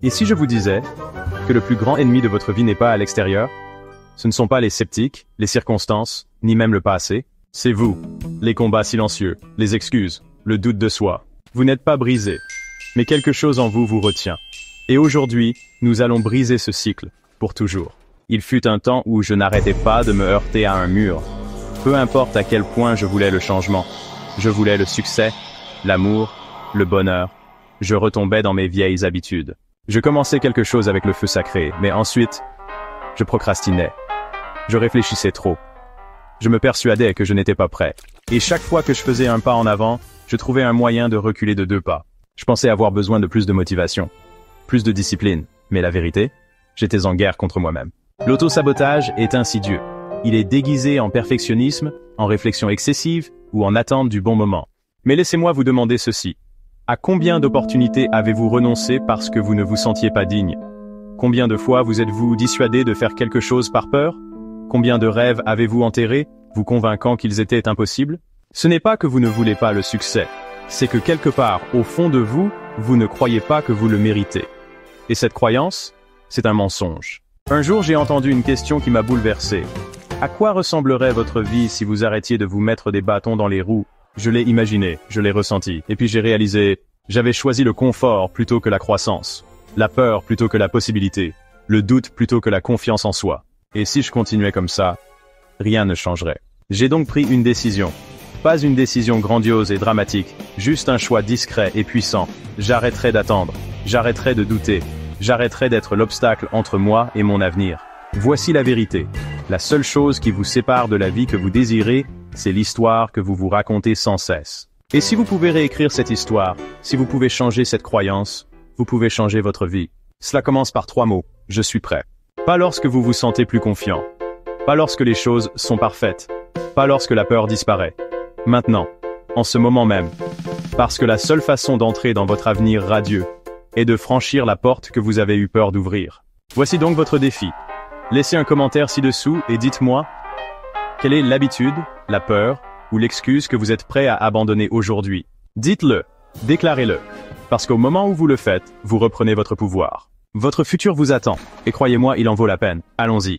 Et si je vous disais que le plus grand ennemi de votre vie n'est pas à l'extérieur, ce ne sont pas les sceptiques, les circonstances, ni même le passé, c'est vous, les combats silencieux, les excuses, le doute de soi. Vous n'êtes pas brisé, mais quelque chose en vous vous retient. Et aujourd'hui, nous allons briser ce cycle, pour toujours. Il fut un temps où je n'arrêtais pas de me heurter à un mur. Peu importe à quel point je voulais le changement. Je voulais le succès, l'amour, le bonheur. Je retombais dans mes vieilles habitudes. Je commençais quelque chose avec le feu sacré, mais ensuite, je procrastinais. Je réfléchissais trop. Je me persuadais que je n'étais pas prêt. Et chaque fois que je faisais un pas en avant, je trouvais un moyen de reculer de 2 pas. Je pensais avoir besoin de plus de motivation, plus de discipline. Mais la vérité, j'étais en guerre contre moi-même. L'auto-sabotage est insidieux. Il est déguisé en perfectionnisme, en réflexion excessive ou en attente du bon moment. Mais laissez-moi vous demander ceci. À combien d'opportunités avez-vous renoncé parce que vous ne vous sentiez pas digne? Combien de fois vous êtes-vous dissuadé de faire quelque chose par peur? Combien de rêves avez-vous enterrés, vous convainquant qu'ils étaient impossibles? Ce n'est pas que vous ne voulez pas le succès, c'est que quelque part, au fond de vous, vous ne croyez pas que vous le méritez. Et cette croyance, c'est un mensonge. Un jour, j'ai entendu une question qui m'a bouleversé. À quoi ressemblerait votre vie si vous arrêtiez de vous mettre des bâtons dans les roues? Je l'ai imaginé, je l'ai ressenti, et puis j'ai réalisé, j'avais choisi le confort plutôt que la croissance, la peur plutôt que la possibilité, le doute plutôt que la confiance en soi. Et si je continuais comme ça, rien ne changerait. J'ai donc pris une décision. Pas une décision grandiose et dramatique, juste un choix discret et puissant. J'arrêterai d'attendre, j'arrêterai de douter, j'arrêterai d'être l'obstacle entre moi et mon avenir. Voici la vérité. La seule chose qui vous sépare de la vie que vous désirez, c'est l'histoire que vous vous racontez sans cesse. Et si vous pouvez réécrire cette histoire, si vous pouvez changer cette croyance, vous pouvez changer votre vie. Cela commence par 3 mots. Je suis prêt. Pas lorsque vous vous sentez plus confiant. Pas lorsque les choses sont parfaites. Pas lorsque la peur disparaît. Maintenant. En ce moment même. Parce que la seule façon d'entrer dans votre avenir radieux est de franchir la porte que vous avez eu peur d'ouvrir. Voici donc votre défi. Laissez un commentaire ci-dessous et dites-moi quelle est l'habitude, la peur ou l'excuse que vous êtes prêt à abandonner aujourd'hui. Dites-le, déclarez-le. Parce qu'au moment où vous le faites, vous reprenez votre pouvoir. Votre futur vous attend, et croyez-moi, il en vaut la peine. Allons-y.